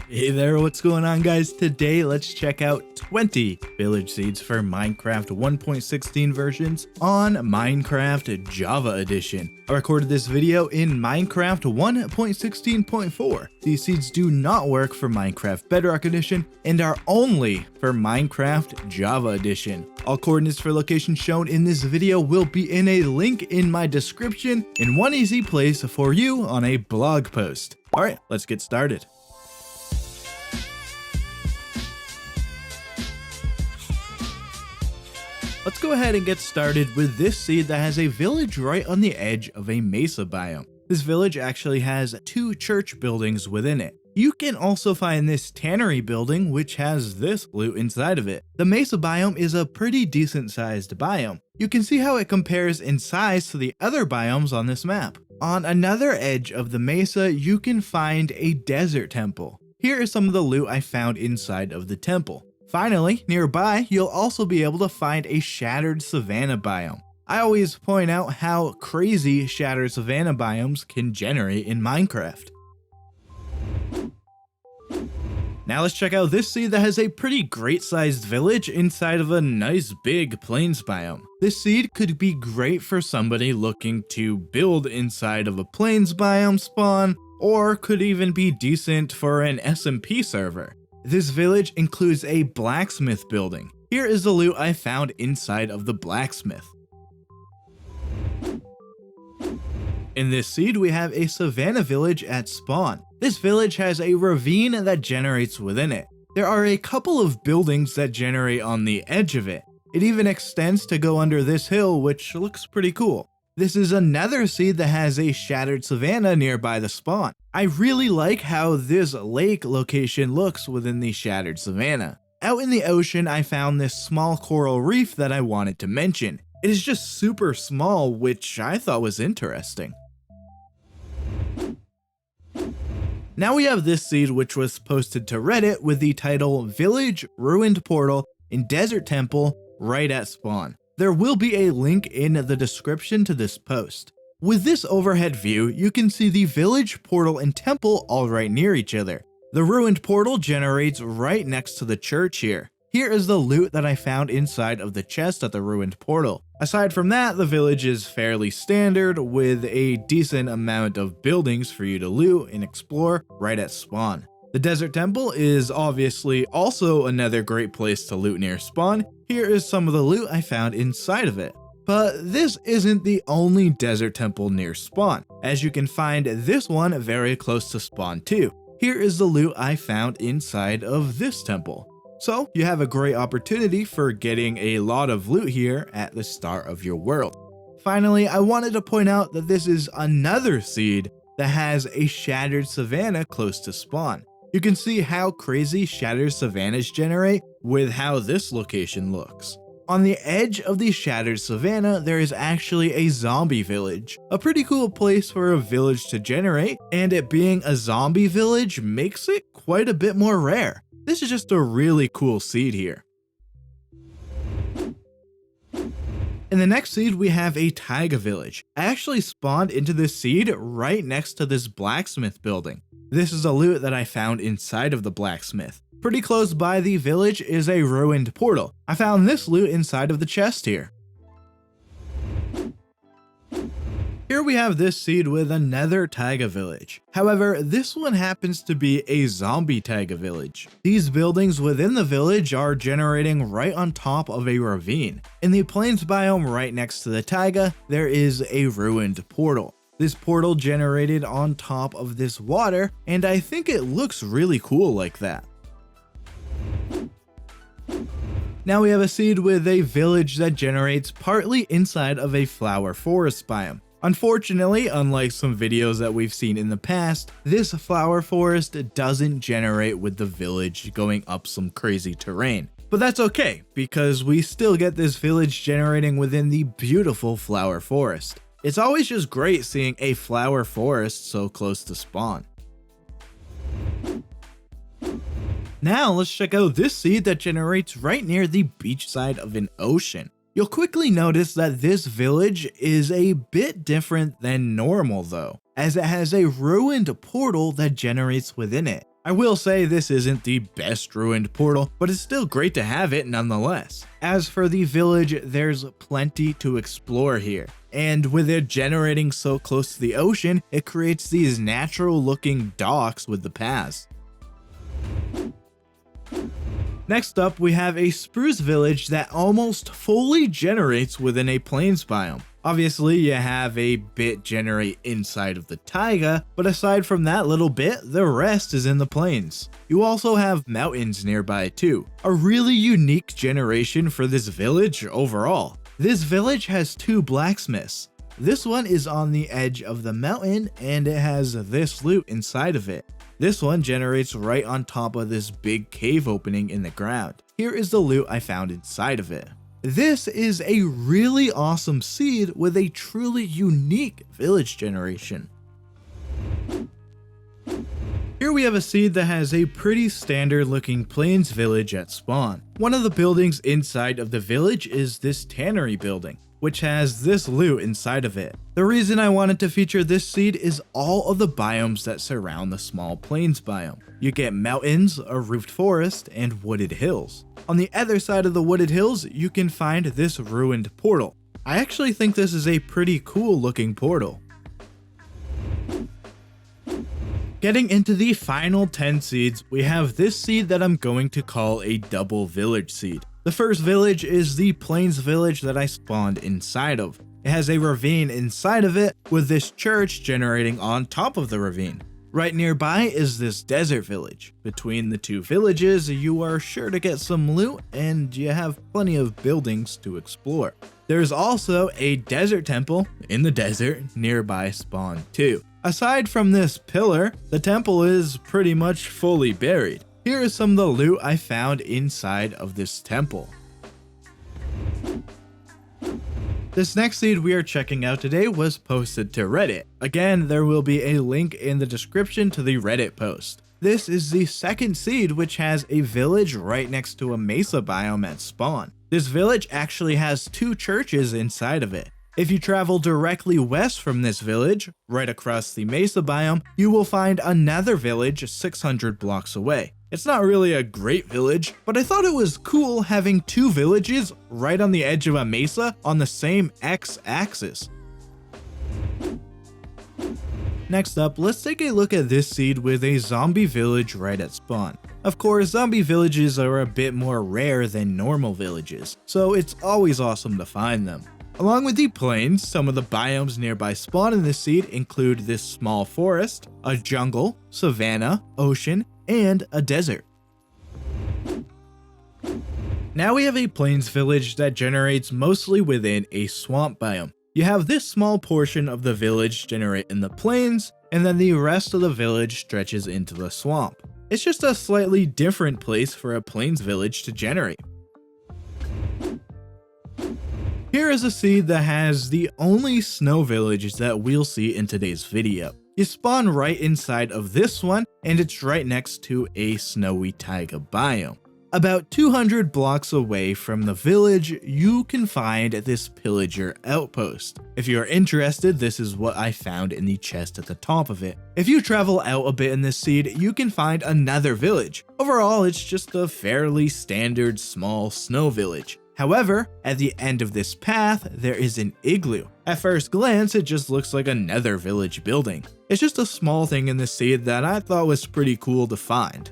Hey there, what's going on guys? Today let's check out 20 village seeds for Minecraft 1.16 versions on Minecraft Java Edition. I recorded this video in Minecraft 1.16.4. These seeds do not work for Minecraft Bedrock Edition and are only for Minecraft Java Edition. All coordinates for locations shown in this video will be in a link in my description in one easy place for you on a blog post. Alright, let's get started. Let's go ahead and get started with this seed that has a village right on the edge of a mesa biome. This village actually has 2 church buildings within it. You can also find this tannery building which has this loot inside of it. The mesa biome is a pretty decent sized biome. You can see how it compares in size to the other biomes on this map. On another edge of the mesa, you can find a desert temple. Here is some of the loot I found inside of the temple. Finally, nearby, you'll also be able to find a shattered savanna biome. I always point out how crazy shattered savanna biomes can generate in Minecraft. Now let's check out this seed that has a pretty great sized village inside of a nice big plains biome. This seed could be great for somebody looking to build inside of a plains biome spawn, or could even be decent for an SMP server. This village includes a blacksmith building. Here is the loot I found inside of the blacksmith. In this seed, we have a savanna village at spawn. This village has a ravine that generates within it. There are a couple of buildings that generate on the edge of it. It even extends to go under this hill, which looks pretty cool. This is another seed that has a shattered savanna nearby the spawn. I really like how this lake location looks within the shattered savanna. Out in the ocean, I found this small coral reef that I wanted to mention. It is just super small, which I thought was interesting. Now we have this seed which was posted to Reddit with the title Village Ruined Portal in Desert Temple right at spawn. There will be a link in the description to this post. With this overhead view, you can see the village, portal, and temple all right near each other. The ruined portal generates right next to the church here. Here is the loot that I found inside of the chest at the ruined portal. Aside from that, the village is fairly standard with a decent amount of buildings for you to loot and explore right at spawn. The desert temple is obviously also another great place to loot near spawn. Here is some of the loot I found inside of it. But this isn't the only desert temple near spawn, as you can find this one very close to spawn too. Here is the loot I found inside of this temple. So you have a great opportunity for getting a lot of loot here at the start of your world. Finally, I wanted to point out that this is another seed that has a shattered savanna close to spawn. You can see how crazy shattered savannas generate with how this location looks. On the edge of the shattered savanna, there is actually a zombie village. A pretty cool place for a village to generate, and it being a zombie village makes it quite a bit more rare. This is just a really cool seed here. In the next seed, we have a taiga village. I actually spawned into this seed right next to this blacksmith building. This is a loot that I found inside of the blacksmith. Pretty close by the village is a ruined portal. I found this loot inside of the chest here. Here we have this seed with another taiga village. However, this one happens to be a zombie taiga village. These buildings within the village are generating right on top of a ravine. In the plains biome right next to the taiga, there is a ruined portal. This portal generated on top of this water, and I think it looks really cool like that. Now we have a seed with a village that generates partly inside of a flower forest biome. Unfortunately, unlike some videos that we've seen in the past, this flower forest doesn't generate with the village going up some crazy terrain. But that's okay, because we still get this village generating within the beautiful flower forest. It's always just great seeing a flower forest so close to spawn. Now let's check out this seed that generates right near the beach side of an ocean. You'll quickly notice that this village is a bit different than normal though, as it has a ruined portal that generates within it. I will say this isn't the best ruined portal, but it's still great to have it nonetheless. As for the village, there's plenty to explore here. And with it generating so close to the ocean, it creates these natural looking docks with the paths. Next up, we have a spruce village that almost fully generates within a plains biome. Obviously, you have a bit generate inside of the taiga, but aside from that little bit, the rest is in the plains. You also have mountains nearby too, a really unique generation for this village overall. This village has 2 blacksmiths. This one is on the edge of the mountain and it has this loot inside of it. This one generates right on top of this big cave opening in the ground. Here is the loot I found inside of it. This is a really awesome seed with a truly unique village generation. Here we have a seed that has a pretty standard looking plains village at spawn. One of the buildings inside of the village is this tannery building, which has this loot inside of it. The reason I wanted to feature this seed is all of the biomes that surround the small plains biome. You get mountains, a roofed forest, and wooded hills. On the other side of the wooded hills, you can find this ruined portal. I actually think this is a pretty cool looking portal. Getting into the final 10 seeds, we have this seed that I'm going to call a double village seed. The first village is the plains village that I spawned inside of. It has a ravine inside of it with this church generating on top of the ravine. Right nearby is this desert village. Between the 2 villages, you are sure to get some loot and you have plenty of buildings to explore. There's also a desert temple in the desert nearby spawn too. Aside from this pillar, the temple is pretty much fully buried. Here is some of the loot I found inside of this temple. This next seed we are checking out today was posted to Reddit. Again, there will be a link in the description to the Reddit post. This is the second seed, which has a village right next to a mesa biome at spawn. This village actually has 2 churches inside of it. If you travel directly west from this village, right across the mesa biome, you will find another village 600 blocks away. It's not really a great village, but I thought it was cool having 2 villages right on the edge of a mesa on the same x-axis. Next up, let's take a look at this seed with a zombie village right at spawn. Of course, zombie villages are a bit more rare than normal villages, so it's always awesome to find them. Along with the plains, some of the biomes nearby spawn in this seed include this small forest, a jungle, savanna, ocean, and a desert. Now we have a plains village that generates mostly within a swamp biome. You have this small portion of the village generate in the plains, and then the rest of the village stretches into the swamp. It's just a slightly different place for a plains village to generate. Here is a seed that has the only snow village that we'll see in today's video. You spawn right inside of this one, and it's right next to a snowy taiga biome. About 200 blocks away from the village, you can find this pillager outpost. If you're interested, this is what I found in the chest at the top of it. If you travel out a bit in this seed, you can find another village. Overall, it's just a fairly standard small snow village. However, at the end of this path, there is an igloo. At first glance, it just looks like another village building. It's just a small thing in the seed that I thought was pretty cool to find.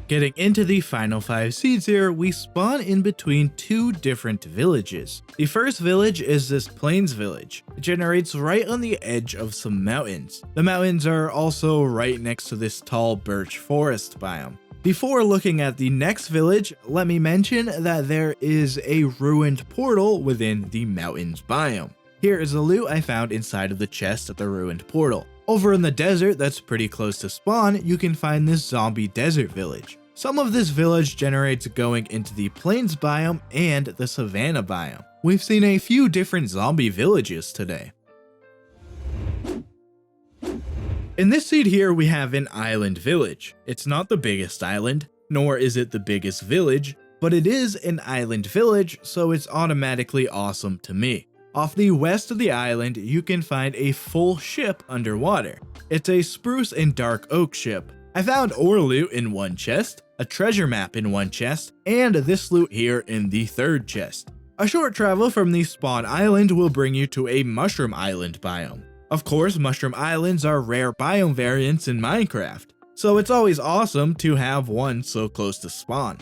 Getting into the final 5 seeds here, we spawn in between 2 different villages. The first village is this plains village. It generates right on the edge of some mountains. The mountains are also right next to this tall birch forest biome. Before looking at the next village, let me mention that there is a ruined portal within the mountains biome. Here is the loot I found inside of the chest at the ruined portal. Over in the desert that's pretty close to spawn, you can find this zombie desert village. Some of this village generates going into the plains biome and the savanna biome. We've seen a few different zombie villages today. In this seed here, we have an island village. It's not the biggest island, nor is it the biggest village, but it is an island village, so it's automatically awesome to me. Off the west of the island, you can find a full ship underwater. It's a spruce and dark oak ship. I found ore loot in one chest, a treasure map in one chest, and this loot here in the third chest. A short travel from the spawn island will bring you to a mushroom island biome. Of course, mushroom islands are rare biome variants in Minecraft, so it's always awesome to have one so close to spawn.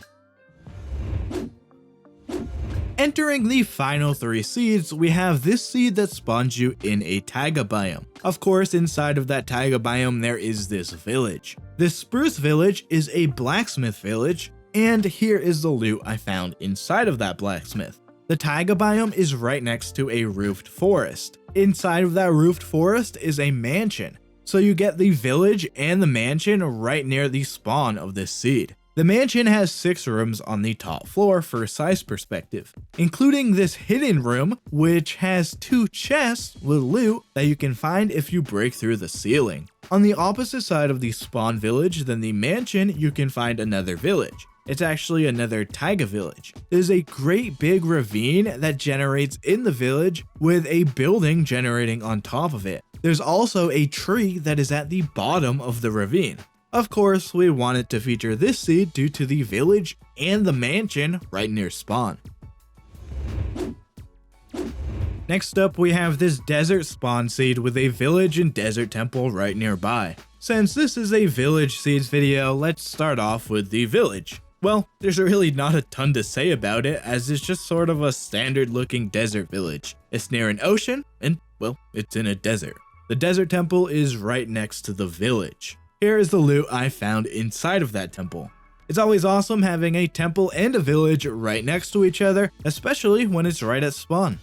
Entering the final 3 seeds, we have this seed that spawns you in a taiga biome. Of course, inside of that taiga biome there is this village. This spruce village is a blacksmith village, and here is the loot I found inside of that blacksmith. The taiga biome is right next to a roofed forest. Inside of that roofed forest is a mansion, so you get the village and the mansion right near the spawn of this seed. The mansion has 6 rooms on the top floor for size perspective, including this hidden room, which has 2 chests with loot that you can find if you break through the ceiling. On the opposite side of the spawn village than the mansion, you can find another village. It's actually another taiga village. There's a great big ravine that generates in the village with a building generating on top of it. There's also a tree that is at the bottom of the ravine. Of course, we wanted to feature this seed due to the village and the mansion right near spawn. Next up, we have this desert spawn seed with a village and desert temple right nearby. Since this is a village seeds video, let's start off with the village. Well, there's really not a ton to say about it, as it's just sort of a standard looking desert village. It's near an ocean, and well, it's in a desert. The desert temple is right next to the village. Here is the loot I found inside of that temple. It's always awesome having a temple and a village right next to each other, especially when it's right at spawn.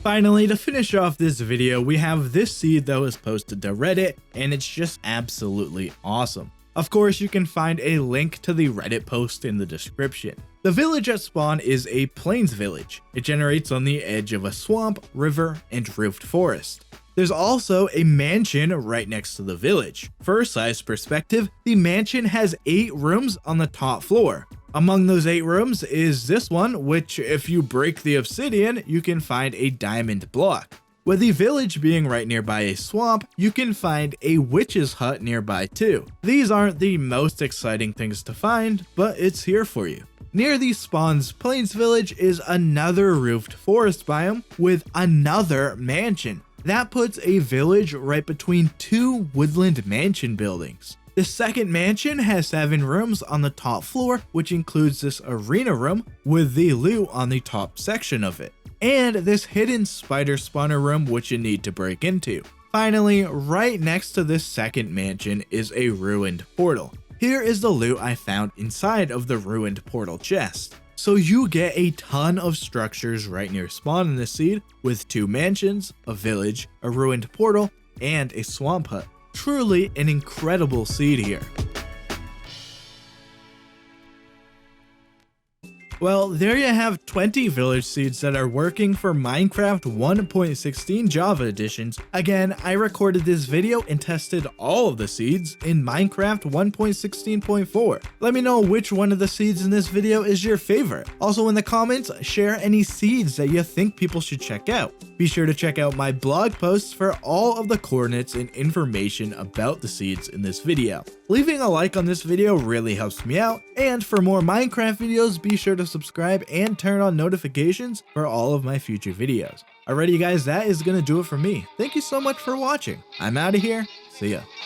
Finally, to finish off this video, we have this seed that was posted to Reddit, and it's just absolutely awesome. Of course, you can find a link to the Reddit post in the description. The village at spawn is a plains village. It generates on the edge of a swamp, river, and roofed forest. There's also a mansion right next to the village. For size perspective, the mansion has 8 rooms on the top floor. Among those 8 rooms is this one, which if you break the obsidian, you can find a diamond block. With the village being right nearby a swamp, you can find a witch's hut nearby too. These aren't the most exciting things to find, but it's here for you. Near the spawn's plains village is another roofed forest biome with another mansion. That puts a village right between 2 woodland mansion buildings. The second mansion has 7 rooms on the top floor, which includes this arena room with the loot on the top section of it, and this hidden spider spawner room which you need to break into. Finally, right next to this second mansion is a ruined portal. Here is the loot I found inside of the ruined portal chest. So you get a ton of structures right near spawn in this seed, with 2 mansions, a village, a ruined portal, and a swamp hut. Truly an incredible seed here. Well, there you have 20 village seeds that are working for Minecraft 1.16 Java editions. Again, I recorded this video and tested all of the seeds in Minecraft 1.16.4. Let me know which one of the seeds in this video is your favorite. Also in the comments, share any seeds that you think people should check out. Be sure to check out my blog posts for all of the coordinates and information about the seeds in this video. Leaving a like on this video really helps me out, and for more Minecraft videos, be sure to subscribe and turn on notifications for all of my future videos. Alrighty guys, that is gonna do it for me. Thank you so much for watching. I'm out of here. See ya.